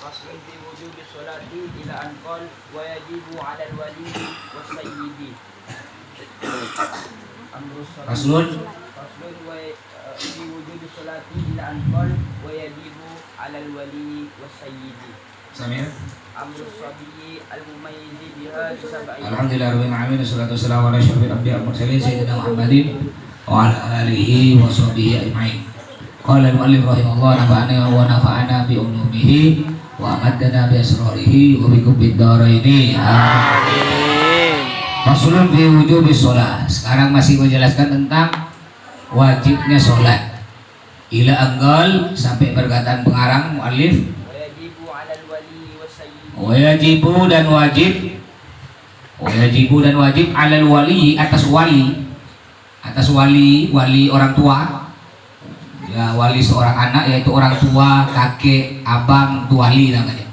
فصل في وجوب الصلاة إلى أن قال ويجب على الولي والسيد أمر الصلاة Faslun في وجوب الصلاة إلى أن قال ويجب على الولي والسيد Samir. أمر الصبي المميز بها لسبعين. Alhamdulillahirabbil alamin wassalatu wassalamu ala asyrofil anbiya'i wal mursalin sayyidina Muhammadin wa ala alihi wa sahbihi ajmain. Qala al-mu'allif rahimahullah nafa'ana wa nafa'ana bi ulumihi wa amaddana bi asrarihi wa bi kubbid daraini. Amin. Faslun fi wujubis shalah. Sekarang masih menjelaskan tentang wajibnya sholat. Ila anggal sampai perkataan pengarang mu'allif wajibu dan wajib alal wali atas wali orang tua ya, wali seorang anak yaitu orang tua, kakek, abang itu wali namanya.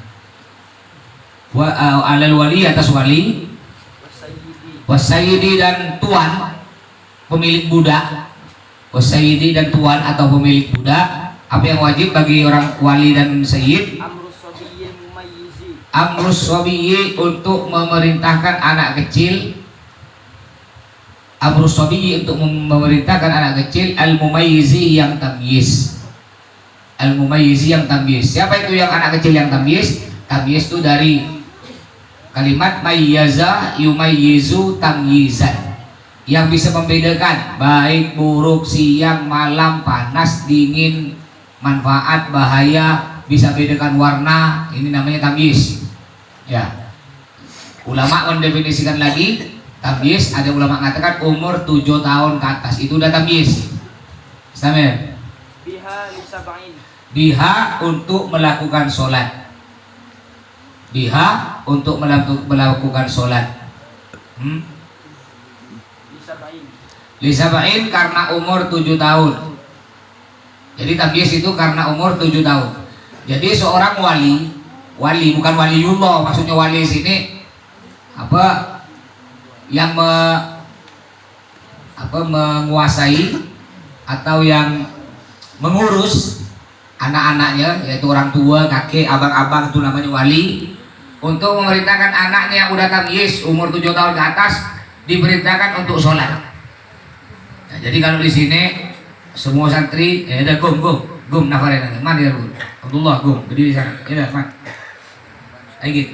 Alal wali atas wali wasayyidi dan tuan pemilik budak, wasayyidi dan tuan atau pemilik budak. Apa yang wajib bagi orang wali dan sayyid? Amrus sobiyyi untuk memerintahkan anak kecil. Amrus sobiyyi untuk memerintahkan anak kecil. Al-mumayyizi yang tamyiz. Al-mumayyizi yang tamyiz. Siapa itu yang anak kecil yang tamyiz? Tamyiz itu dari kalimat mayyaza yumayyizu tamyizan, yang bisa membedakan baik buruk, siang malam, panas dingin, manfaat bahaya, bisa bedakan warna. Ini namanya tamyiz. Ya, ulama mendefinisikan lagi tamyiz. Ada ulama mengatakan umur 7 tahun ke atas itu udah tamyiz. Samir. Biha untuk melakukan sholat. Biha untuk melakukan sholat. Lisabain karena umur 7 tahun. Jadi tamyiz itu karena umur 7 tahun. Jadi seorang wali bukan waliullah, maksudnya wali sini apa yang menguasai atau yang mengurus anak-anaknya, yaitu orang tua, kakek, abang-abang, itu namanya wali. Untuk memerintahkan anaknya yang udah tamyiz umur 7 tahun ke atas diperintahkan untuk sholat. Nah, jadi kalau di sini semua santri ada gum nafarin mana ya Abdullah gum berdiri sana ya man ayo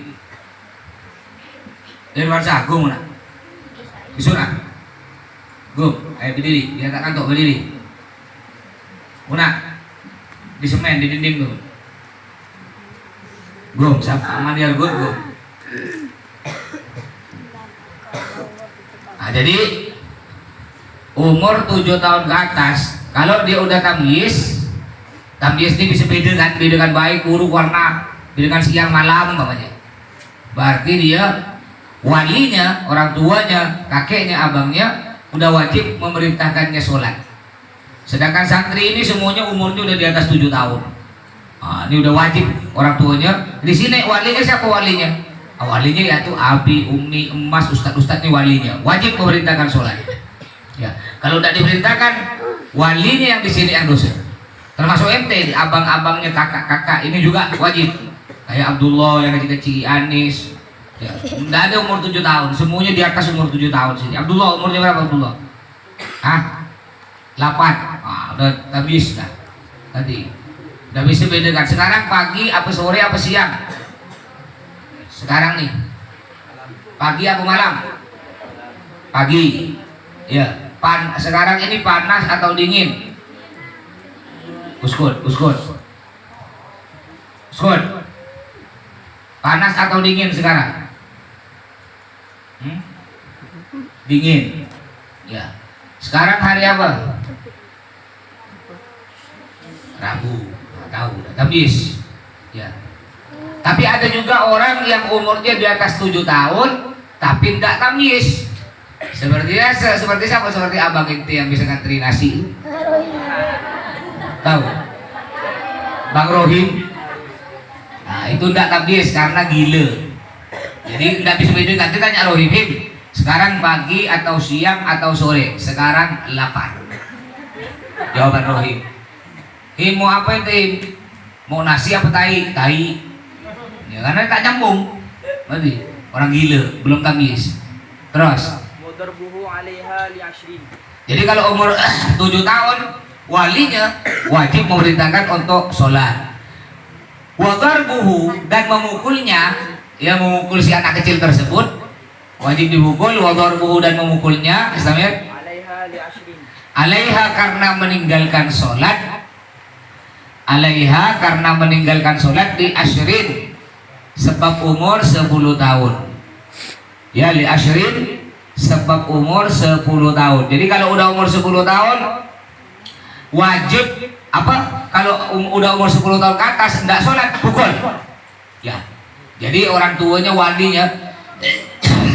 dari mana gum mana bisurah gum ayo berdiri dia tak kantor berdiri mana di semen di dinding tuh gum siapa mana dia gum nah jadi umur 7 tahun ke atas kalau dia udah tamyiz ini bisa bedakan baik buruk warna, bedakan siang malam umpamanya. Berarti dia walinya, orang tuanya, kakeknya, abangnya udah wajib memerintahkannya sholat. Sedangkan santri ini semuanya umurnya udah di atas 7 tahun. Nah, ini udah wajib orang tuanya. Di sini walinya siapa walinya? Walinya yaitu abi, umi, emas, ustadz ini walinya. Wajib memerintahkan sholat. Ya, kalau tidak diperintahkan, walinya yang di sini yang dosa. Termasuk ente, abang-abangnya, kakak-kakak ini juga wajib. Kayak Abdullah yang kecil-kecil, Anis. Ya, tidak ada umur 7 tahun, semuanya di atas umur 7 tahun sini. Abdullah umurnya berapa Abdullah? Hah? 8. Udah habis dah. Tadi. Udah bisa bedakan. Sekarang pagi apa sore apa siang? Sekarang nih. Pagi apa malam? Pagi. Ya. Sekarang ini panas atau dingin? Uskun. Panas atau dingin sekarang? Dingin. Ya. Sekarang hari apa? Rabu. Tahu, tamyiz. Ya. Tapi ada juga orang yang umurnya di atas 7 tahun tapi tidak tamyiz. Seperti siapa? Seperti abang itu yang bisa ngantri nasi. Tahu? Bang Rohim. Nah, itu tidak tamyiz karena gila. Jadi tidak bisa bedakan. Nanti tanya Rohim, sekarang pagi atau siang atau sore? Sekarang 8. Jawaban Rohim. Mau apa itu? Mau nasi apa tai? Tai. Ya, karena tak nyambung. Berarti orang gila, belum tamyiz. Terus. وضربه عليها ل20. Jadi kalau umur 7 tahun, walinya wajib memerintahkan untuk sholat. Wadarbuhu, dan memukulnya, ya memukul si anak kecil tersebut wajib dipukul. Wadarbuhu, dan memukulnya, Islamnya عليها ل20. alaiha, karena meninggalkan sholat. Alaiha, karena meninggalkan sholat di asyrin, sebab umur 10 tahun. Ya, li asyrin, sebab umur 10 tahun. Jadi kalau udah umur 10 tahun wajib apa? Kalau udah umur 10 tahun ke atas enggak sholat, pukul. Ya. Jadi orang tuanya, walinya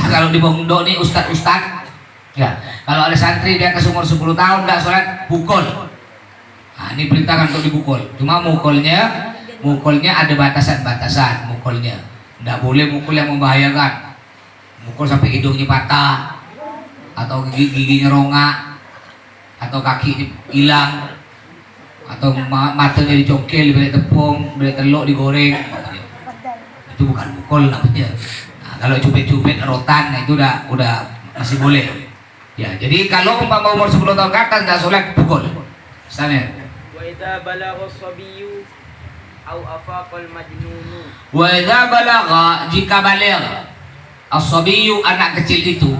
kalau di pondok nih ustad-ustad, ya, kalau ada santri dia ke umur 10 tahun enggak sholat, pukul. Nah, ini perintahkan untuk dipukul. Cuma mukulnya ada batasan-batasan mukulnya. Enggak boleh mukul yang membahayakan. Mukul sampai hidungnya patah, atau giginya rongak, atau kakinya hilang, atau matanya dicongkel, diberi tepung, diberi telur digoreng. Itu bukan mukul namanya. Nah, kalau cubit-cubit rotan, nah itu udah masih boleh. Ya, jadi kalau umpama umur 10 tahun ke atas nggak sholat, pukul. Samir. وإذا بلغ الصبي أو أفاق المجنون. Wa idza balagha, jika baligh as-sabiyyu, anak kecil itu.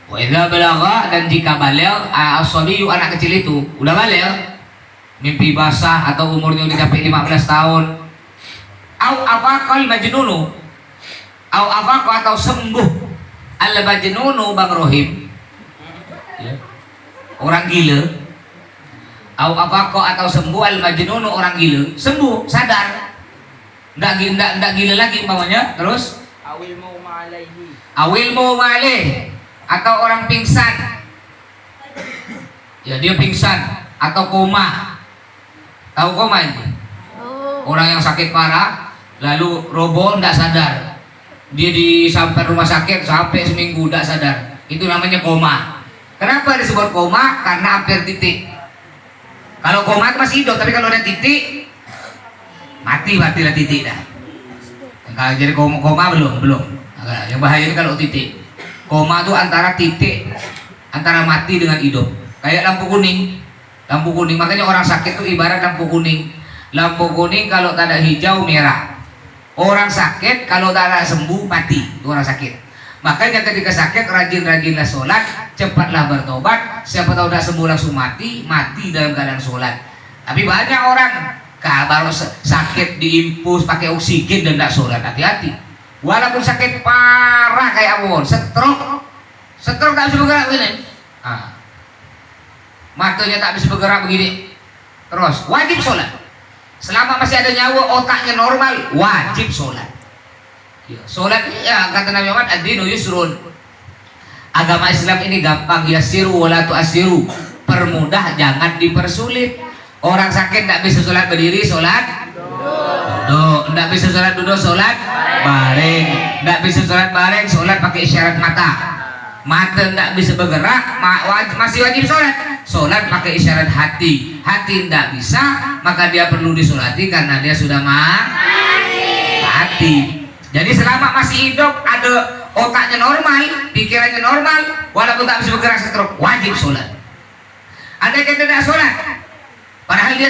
Wa idza balagha, dan jika baligh as-sabiyyu, anak kecil itu udah baligh, mimpi basah atau umurnya udah sampai 15 tahun. Au afaqal majnunu, au afaqa, atau sembuh al majnunu, Bang Rohim, ya, orang gila. Au afaqa, atau sembuh al majnunu, orang gila, sembuh, sadar, ndak gila lagi umpamanya. Terus Awil mauma alaihi. awil mu'malih, atau orang pingsan, ya dia pingsan atau koma. Tahu koma ini? Orang yang sakit parah lalu roboh, ndak sadar, dia sampai rumah sakit sampai seminggu ndak sadar, itu namanya koma. Kenapa disebut koma? Karena hampir titik. Kalau koma itu masih hidup, tapi kalau ada titik matilah titik dah. Kalau jadi koma belum. Nah, yang bahaya ini kalau titik. Koma itu antara titik, antara mati dengan hidup. Kayak lampu kuning. Makanya orang sakit itu ibarat lampu kuning. Lampu kuning kalau tak ada hijau, merah. Orang sakit kalau tak ada sembuh, mati. Itu orang sakit. Makanya ketika sakit rajin-rajinlah sholat, cepatlah bertobat. Siapa tahu tidak sembuh langsung mati dalam keadaan sholat. Tapi banyak orang baru sakit diimpus pakai oksigen dan tidak sholat. Hati-hati. Walaupun sakit parah kayak awon, stroke tak bisa bergerak begini. Matanya tak bisa bergerak begini. Terus wajib sholat. Selama masih ada nyawa, otaknya normal, wajib sholat. Sholat, ya kata Nabi Muhammad, ad-dinu yusrun. Agama Islam ini gampang, yasiru wala tu'asiru. Permudah, jangan dipersulit. Orang sakit tidak bisa sholat berdiri, sholat duduk. Tidak bisa sholat duduk, sholat baring. Tidak bisa sholat baring, sholat pakai isyarat mata. Mata tidak bisa bergerak, masih wajib sholat. Sholat pakai isyarat hati. Hati tidak bisa, maka dia perlu disolati karena dia sudah mati. Jadi selama masih hidup, ada otaknya normal, pikirannya normal, walaupun tak bisa bergerak, stroke, wajib sholat. Ada yang tidak sholat, padahal dia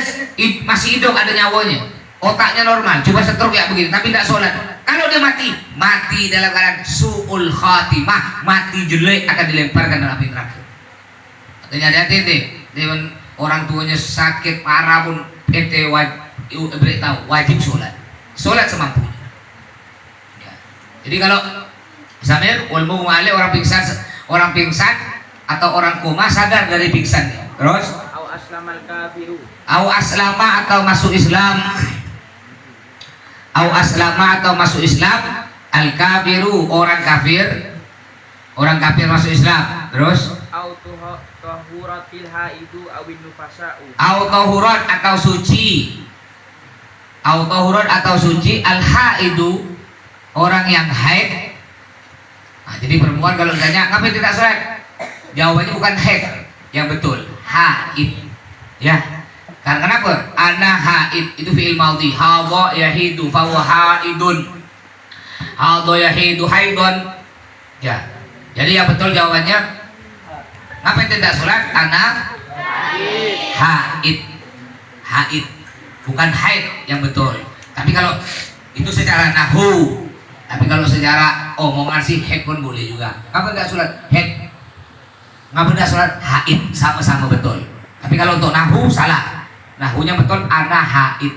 masih hidup, ada nyawanya, otaknya normal, coba stroke ya begini, tapi tidak sholat. Kalau dia mati dalam keadaan su'ul khatimah, mati jelek, akan dilemparkan dalam api neraka. Katanya hati-hati, orang tuanya sakit parah pun ente wajib sholat. Sholat semampunya. Ya. Jadi kalau Samir, ulmu malik, orang pingsan atau orang koma sadar dari pingsannya. Terus Au aslamal kafiru. au aslama, atau masuk Islam. Au aslama, atau masuk Islam. Al kafiru, orang kafir masuk Islam. Terus Au tahuratil haidu awin nufasa'u. au tahurat, atau suci. Au tahurat, atau suci. Al haidu, orang yang haid. Nah, jadi perempuan kalau ditanya ngapain tidak sholat, jawabannya bukan haid yang betul, haid. Ya, Karena kenapa? Ana haid itu fi'il maudhi. Hadha yahidu fa huwa haidun. Hadha yahidu haidun. Ya. Jadi yang betul jawabannya ngapain tidak sholat? Ana haid. Haid. Bukan haid yang betul. Tapi kalau itu secara nahwu. Tapi kalau secara omongan sih haid pun boleh juga. Ngapain tidak sholat? Haid. Ngapain tidak sholat? Haid. Sama-sama betul. Tapi kalau untuk nahwu salah. Nahunya betul ana haid,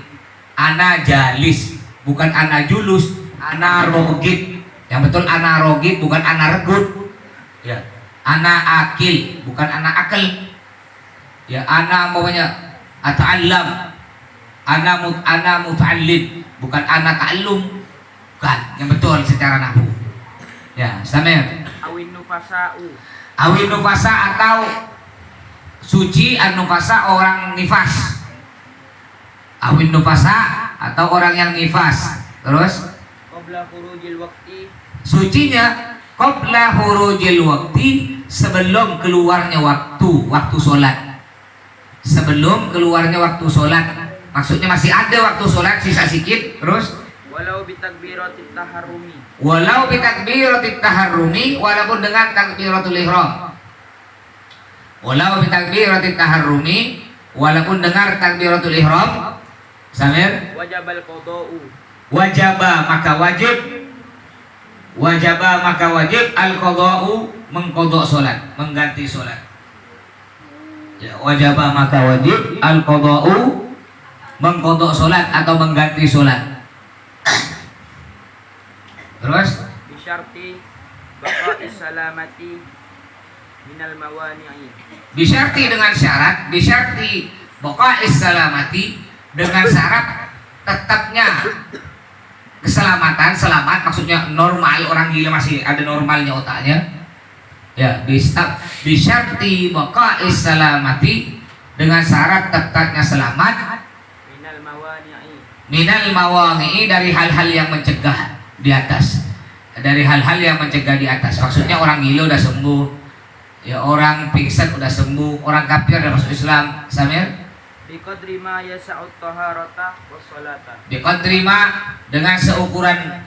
ana jalis, bukan ana julus, ana rogit. Yang betul ana rogit, bukan ana regut. Ya, ana akil, bukan ana akal. Ya, ana maunya ata'allam, ana muta'allim, bukan ana ta'allum. Bukan, yang betul secara nahwu. Ya, samir. Awin nufasa'u. Awin nufasa atau suci an-nufasa orang nifas. Awin nufasa atau orang yang nifas. Terus Qabla khurujil waqti. sucinya qabla khurujil waqti, sebelum keluarnya waktu sholat. Sebelum keluarnya waktu sholat. Maksudnya masih ada waktu sholat sisa sedikit. Terus Walau bitakbiratit taharrumi. walau bitakbiratit taharrumi, walaupun dengan takbiratul ihram. Walau bitakbiratit taharrumi, walaupun dengar takbiratul ihram. Samir. Wajabal qada'u. Wajaba maka wajib. Wajaba maka wajib al-qada'u, mengqada' salat, mengganti salat. Ya, wajaba maka wajib al-qada'u, mengqada' salat atau mengganti salat. Terus Bisyarti baqa'is salamati minal mawani'i. bisyarti dengan syarat, bisyarti baqa'is salamati, dengan syarat tetapnya keselamatan, selamat maksudnya normal, orang gila masih ada normalnya otaknya. Ya, bisyarti baqa'is salamati, dengan syarat tetapnya selamat Minal mawani'i. minal mawani'i, dari hal-hal yang mencegah di atas. Dari hal-hal yang mencegah di atas. Maksudnya orang gila udah sembuh. Ya, orang pingsan udah sembuh, orang kafir udah masuk Islam. Samir? Biqadri ma yasa'ut taharata wassalata. Diterima dengan seukuran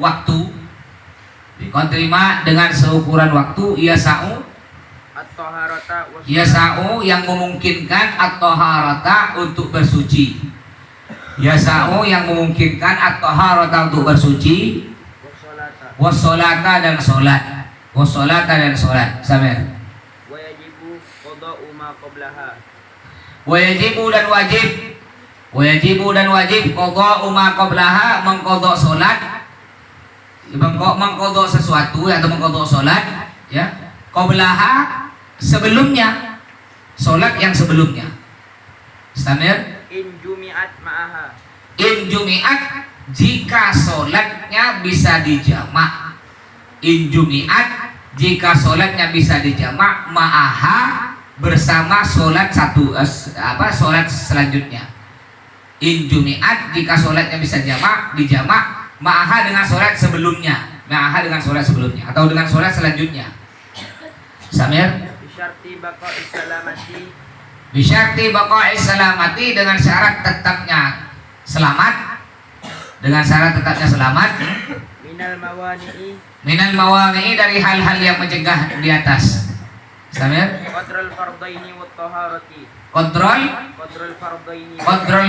waktu. Diterima dengan seukuran waktu. Yasa'u At-taharata wassalata. Yasa'u yang memungkinkan at-taharata untuk bersuci. Yasa'u yang memungkinkan at-taharata untuk bersuci. Wassalata. Wassolata dan sholat. Wassolata dan sholat. Samir. Wa yajibu qada'u ma qablaha. Wajibu dan wajib. Wajibu dan wajib qada'u ma qablaha, mengqada' salat, mengqada' sesuatu atau mengqada' salat ya, qablaha sebelumnya, salat yang sebelumnya. Samir. In jumi'at ma'aha. In jumi'at, jika salatnya bisa dijamak. In jumi'at, jika salatnya bisa dijamak ma'aha, bersama sholat sholat selanjutnya. In jumi'at, jika sholatnya bisa dijamak ma'aha, dengan sholat sebelumnya. Ma'aha dengan sholat sebelumnya atau dengan sholat selanjutnya. Samir. Bisyarti baqa'is salamati. Bisyarti baqa'is salamati, dengan syarat tetapnya selamat. Dengan syarat tetapnya selamat. Minal mawani'i. Minal mawani'i, dari hal-hal yang mencegah di atas. Samir. Qadral fardaini wat taharati. Kontrol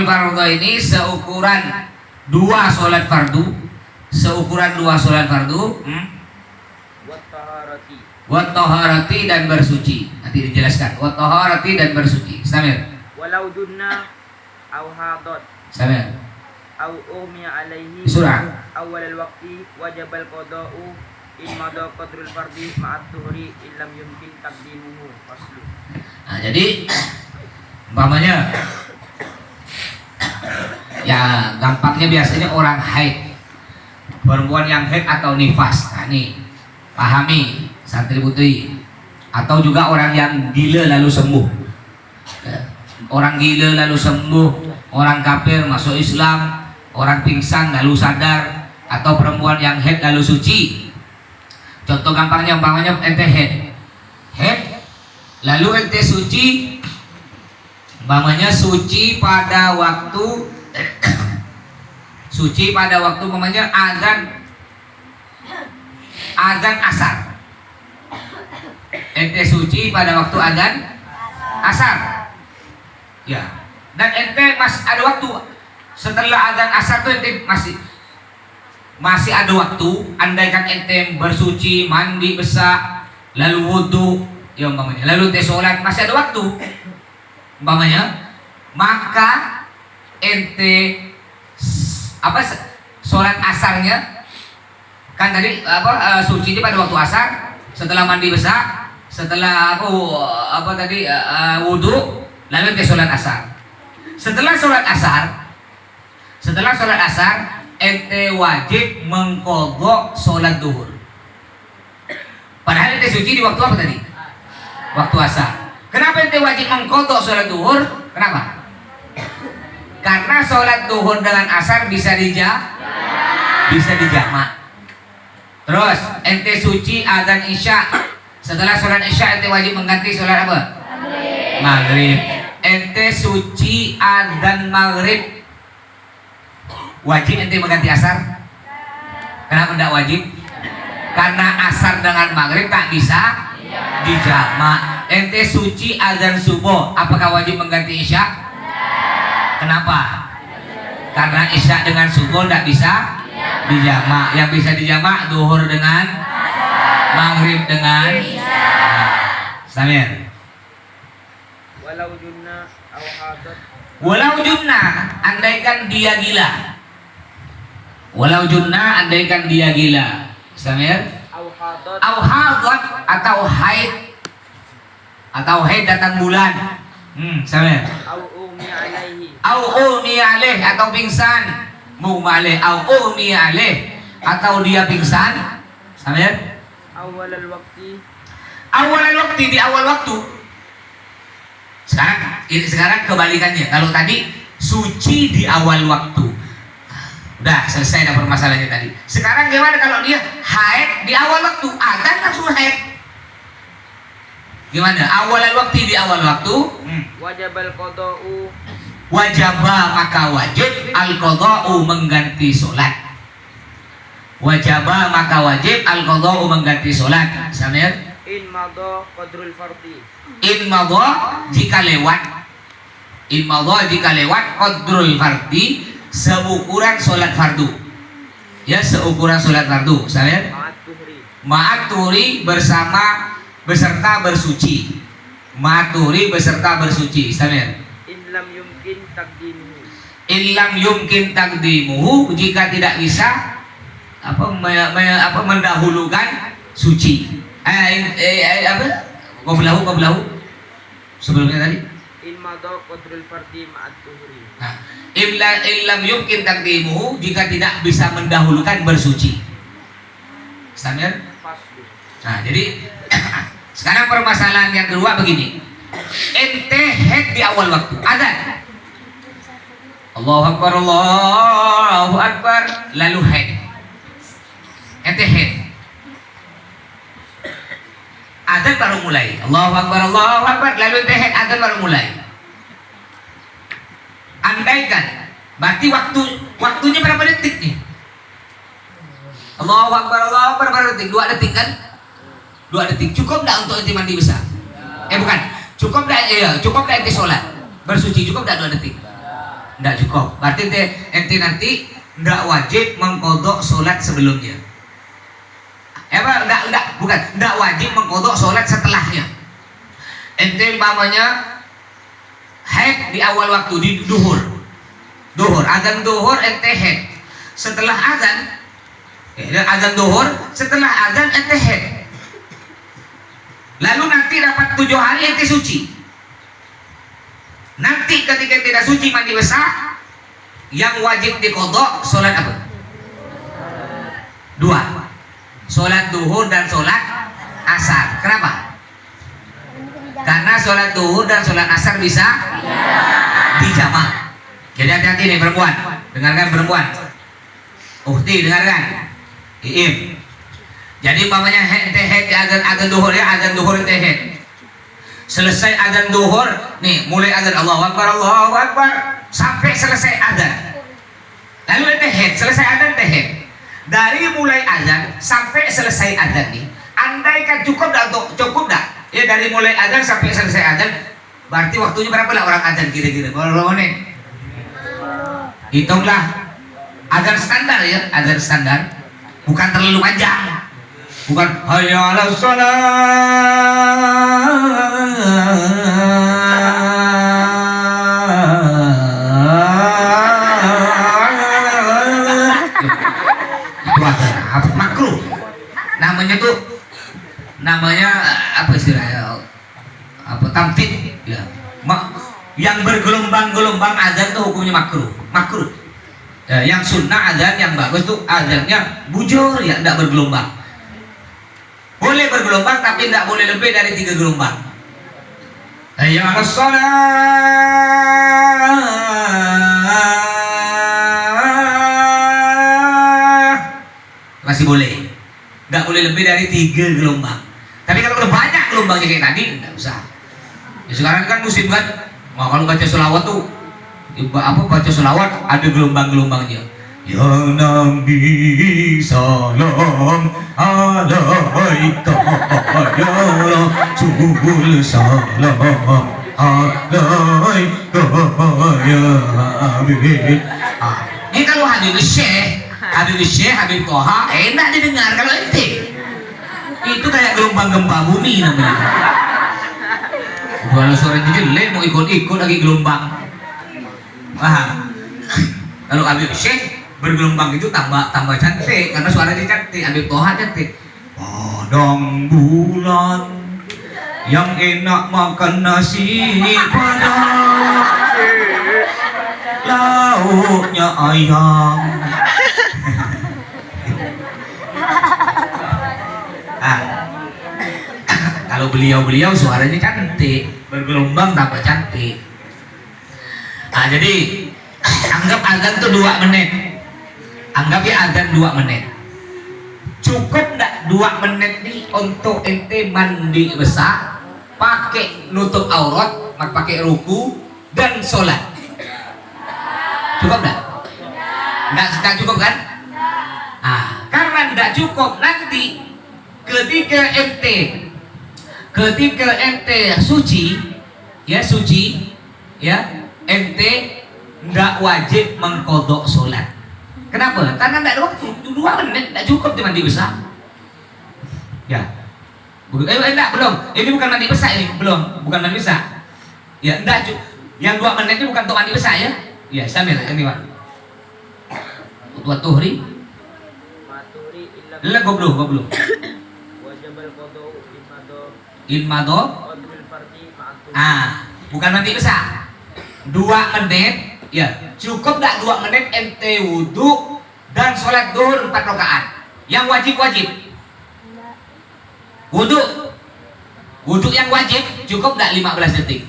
fardu ini seukuran dua sholat fardu. Seukuran dua sholat fardu. Wat taharati dan bersuci. Nanti dijelaskan. Wat taharati dan bersuci. Samir. Walau dunna au hadat Samir. au umiya alaihi Surah. awal al-waqti wajabal qada'u in madha qadrul fardi ma'at tuhri illam yumkin taqdimuhu. Faslu. Nah, jadi umpamanya ya gampangnya biasanya orang haid, perempuan yang haid atau nifas. Nah, nih pahami santri putri, atau juga orang yang gila lalu sembuh. Orang gila lalu sembuh, orang kafir masuk Islam, orang pingsan lalu sadar, atau perempuan yang haid lalu suci. Contoh gampangnya umpamanya ente haid lalu ente suci, Umpamanya suci pada waktu suci pada waktu umpamanya azan asar. Ente suci pada waktu azan asar. Ya. Dan ente masih ada waktu setelah azan asar tuh ente masih ada waktu. Andaikan ente bersuci, mandi besar, lalu wudhu, ya umpamanya, lalu ente sholat, masih ada waktu. Umpamanya, maka ente sholat asarnya kan tadi suci pada waktu asar, setelah mandi besar, setelah wudhu, lalu ente sholat asar. Setelah sholat asar ente wajib mengqadha sholat duhur. Padahal ente suci di waktu apa tadi? Waktu asar. Kenapa ente wajib mengqadha sholat duhur? Kenapa? Karena sholat duhur dengan asar bisa dijamak. Terus ente suci azan isya. Setelah sholat isya ente wajib mengganti sholat apa? Maghrib. Ente suci azan maghrib, wajib ente mengganti asar? Kenapa tidak wajib? Karena asar dengan maghrib tak bisa dijamak. Ente suci azan subuh, apakah wajib mengganti isya? Kenapa? Karena isya dengan subuh tidak bisa dijamak. Yang bisa dijamak duhur dengan maghrib dengan Samir. Walau junna andaikan dia gila. Walau junna andaikan dia gila. Samir. Au hadat atau haid datang bulan. Samir. Au umi alaih atau pingsan. Mumale au umi alaih atau dia pingsan. Samir. Awalal waktu di awal waktu. Sekarang kebalikannya. Kalau tadi suci di awal waktu, udah selesai dah permasalahannya tadi. Sekarang gimana kalau dia haid di awal waktu, azan langsung haid? Gimana? Awal waktu di awal waktu. Wajibal qada'u. Wajaba maka wajib al-qada'u mengganti sholat. Wajaba maka wajib al-qada'u mengganti sholat. Samir. In madha qadrul fardi. In madha jika lewat qadrul fardi seukuran sholat fardu. Ya, seukuran sholat fardu. Samir. Ma'at tuhri beserta bersuci. Ma'at tuhri beserta bersuci. Samir. In lam yumkin taqdimuhu. In lam yumkin taqdimuhu jika tidak bisa mendahulukan suci. Qablahu sebelumnya tadi. In madha qadrul fardi ma'at tuhri. Lam yumkin taqdimuhu jika tidak bisa mendahulukan bersuci. Samir. Nah, jadi sekarang permasalahan yang kedua begini. Ente haid di awal waktu. Azan. Allahu Akbar, lalu haid. Ente haid. Azan baru mulai. Allahu Akbar, lalu ente haid, azan baru mulai. Andaikan berarti waktunya berapa detik nih? Allahu Akbar berapa detik? 2 detik kan? 2 detik. Cukup enggak untuk ente mandi besar? Bukan. Cukup enggak? Cukup enggak ente sholat? Bersuci cukup enggak 2 detik? Enggak cukup. Berarti ente nanti enggak wajib mengqadha sholat sebelumnya. Enggak wajib mengqadha sholat setelahnya. Ente umpamanya haid di awal waktu di duhur, azan duhur ente haid. Setelah azan duhur, setelah azan ente haid. Lalu nanti dapat 7 hari ente suci. Nanti ketika tidak suci mandi besar, yang wajib diqadha sholat apa? 2. Sholat duhur dan sholat asar. Kenapa? Karena sholat duhur dan sholat asar bisa dijamak. Jadi hati-hati nih perempuan. Dengarkan perempuan. Uhti dengarkan. Iim. Jadi umpamanya ente haid di azan duhur ya, azan duhur ente haid. selesai azan duhur nih, mulai azan Allahu Akbar sampai selesai azan, lalu ente head, selesai azan ente head. Dari mulai azan sampai selesai azan nih, andaikan cukup dah ya, dari mulai azan sampai selesai azan, berarti waktunya berapa lah orang azan kira-kira? Berapa menit? Hitunglah. Azan standar ya, azan standar, bukan terlalu panjang, bukan hayya 'alas shalah. Makruh. Namanya apa istilahnya? Tamtid ya. Yang bergelombang-gelombang azan tuh hukumnya makruh. Ya, yang sunnah azan yang bagus tuh azannya bujur ya, tidak bergelombang. Boleh bergelombang tapi tidak boleh lebih dari 3 gelombang. Hayya 'alas shalah masih boleh, nggak boleh lebih dari 3 gelombang. Tapi kalau udah banyak gelombangnya kayak tadi nggak usah. Ya, sekarang kan musim kan, kalau baca sholawat tuh baca sholawat ada gelombang-gelombangnya. Ya Nabi salam alaika ya Rasul salam alaika ya Habib. Ini kalau Habib Syekh, Habib Toha enak didengar. Kalau ente itu kayak gelombang gempa bumi namanya. Kalau sore jelek mau ikut-ikut lagi gelombang. Paham? Kalau Habib Syekh bergelombang itu tambah cantik karena suaranya cantik. Habib Toha cantik. Padang bulan yang enak makan nasi padang, lauknya ayam. Kalau beliau suaranya cantik, bergelombang tambah cantik. Jadi anggap azan tuh 2 menit. Anggap ya azan 2 menit. Cukup enggak 2 menit nih untuk ente mandi besar, pakai nutup aurat, pakai ruku dan sholat? Cukup enggak? Enggak cukup kan? Karena enggak cukup, nanti ketika ente suci ya, ente nggak wajib mengkodok sholat. Kenapa? Karena nggak ada waktu. 2 menit nggak cukup di mandi besar. Ya, enggak, belum. Ini bukan mandi besar ini, bukan mandi besar. Ya, enggak cukup. Yang 2 menit ini bukan untuk mandi besar ya. Ya, sambil ini Pak. Buat tuhri. Lah goblok. Wajibal qadau Ilmado. Bukan mandi besar. 2 menit ya, cukup gak 2 menit ente wudhu dan sholat duhur 4 rakaat yang wajib wudhu yang wajib cukup gak 15 detik?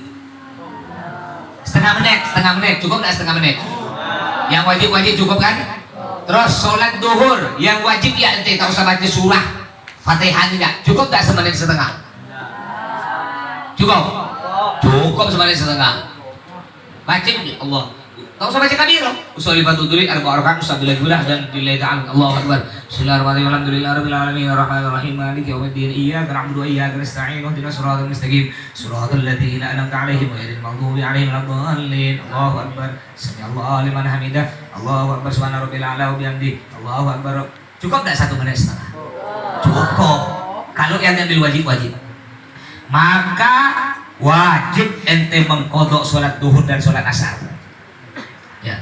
Setengah menit cukup gak setengah menit? Yang wajib cukup kan? Terus sholat duhur yang wajib ya ente tak usah baca surah Fatihah enggak, cukup gak semenit setengah? Cukup semenit setengah. Baca Allah. Tak usah baca kabir loh. Usolli fatuduri arba rakaat usabilah gulah dan lillahi ta'ala. Allahu akbar. Bismillahirrahmanirrahim. Alhamdulillahirabbil alamin arrahmanirrahim maliki yaumiddin. Iyyaka na'budu wa iyyaka nasta'in. Ihdinas siratal mustaqim. Siratal ladzina an'amta 'alaihim ghairil maghdubi 'alaihim waladdallin. Allahu akbar. Sami'allahu liman hamidah. Allahu akbar. Subhana rabbil a'la wa bihamdi. Allahu akbar. Cukup enggak 1 menit setengah? Cukup. Kalau yang ambil wajib. Maka wajib ente mengkodok sholat duhur dan sholat asar. Ya,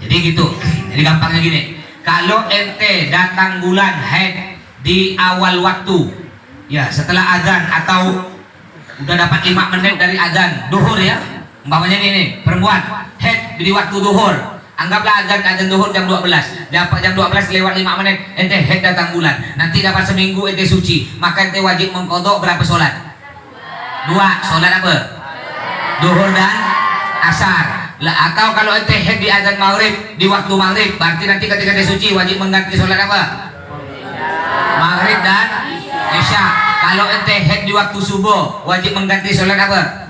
jadi gitu. Jadi gampangnya gini, kalau ente datang bulan haid di awal waktu, ya setelah azan atau udah dapat 5 menit dari azan duhur ya, umpamanya ini perempuan haid di waktu duhur, anggaplah azan duhur jam 12, dapat jam 12 lewat 5 menit ente haid datang bulan, nanti dapat seminggu ente suci, maka ente wajib mengkodok berapa sholat? 2. Sholat apa? Duhur dan asar. Atau kalau ente haid di azan maghrib di waktu maghrib, berarti nanti ketika dia suci wajib mengganti sholat apa? Maghrib dan isya. Kalau ente head di waktu subuh, wajib mengganti sholat apa?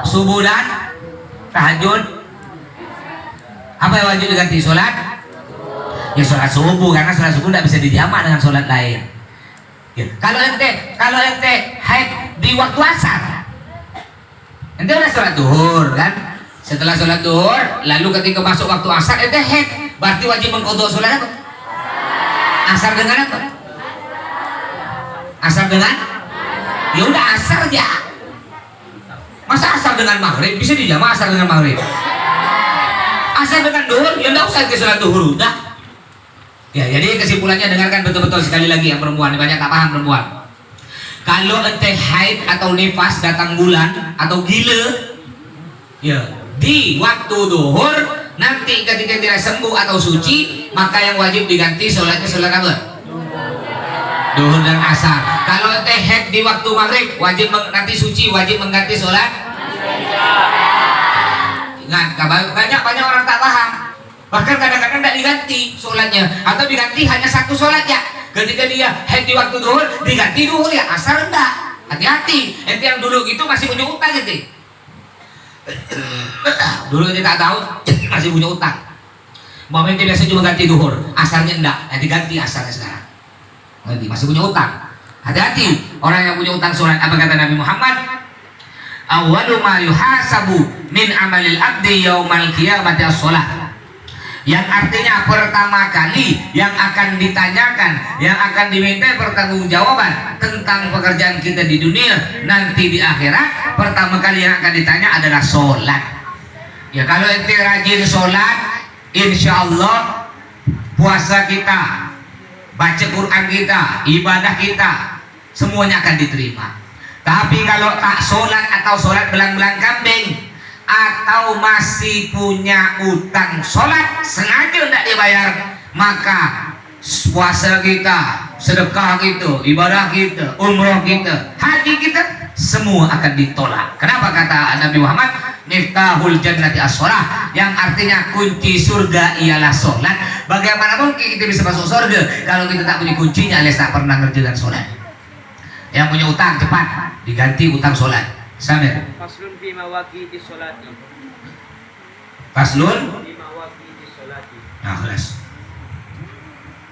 Subuh dan tahajud. Apa yang wajib diganti? Sholat? Ya sholat subuh, karena sholat subuh tidak bisa dijamak dengan sholat lain. Ya. Kalau ente head di waktu asar, ente udah sholat duhur kan? Setelah sholat duhur, lalu ketika masuk waktu asar, ente head, berarti wajib mengqadha sholat apa? Asar dengan apa? Asar dengan? Ya udah asar aja. Masa asar dengan maghrib bisa dijamak asar dengan maghrib? Asar dengan duhur, ya enggak usah ke sholat duhur udah. Ya, jadi kesimpulannya dengarkan betul-betul sekali lagi yang perempuan, banyak tak paham perempuan. Kalau ente haid atau nifas datang bulan atau gila, ya di waktu duhur nanti ketika tidak sembuh atau suci, maka yang wajib diganti sholatnya sholat apa? Duhur dan asar. Kalau ente haid di waktu maghrib, wajib nanti suci, wajib mengganti sholat. Ingat, banyak orang tak paham. Bahkan kadang-kadang tidak diganti sholatnya, atau diganti hanya satu sholat ya. Ketika dia haid di waktu duhur, diganti duhur ya, asar enggak. Hati-hati, ente yang dulu gitu masih punya utang gitu. Dulu kita tak tahu masih punya utang. Mau ente biasa cuma ganti duhur, asarnya enggak, nanti ganti asarnya sekarang. Nanti masih punya utang. Hati-hati orang yang punya utang sholat. Apa kata Nabi Muhammad? Awwalu ma yuhasabu min amalil abdi yaumal qiyamati as-shalah. Yang artinya pertama kali yang akan ditanyakan, yang akan diminta pertanggungjawaban tentang pekerjaan kita di dunia nanti di akhirat, pertama kali yang akan ditanya adalah sholat. Ya kalau ente rajin sholat, insya Allah puasa kita, baca Quran kita, ibadah kita, semuanya akan diterima. Tapi kalau tak sholat atau sholat belang-belang kambing, atau masih punya utang sholat sengaja tidak dibayar, maka puasa kita, sedekah kita, ibadah kita, umroh kita, haji kita, semua akan ditolak. Kenapa kata Nabi Muhammad? Miftahul jannati as-shalah, yang artinya kunci surga ialah sholat. Bagaimana mungkin kita bisa masuk surga kalau kita tak punya kuncinya alias tak pernah ngerjakan sholat? Yang punya utang cepat diganti utang sholat. Samir. Faslun fi mawaqiti sholati. Faslun Fi mawaqiti sholati. Nah, kelas.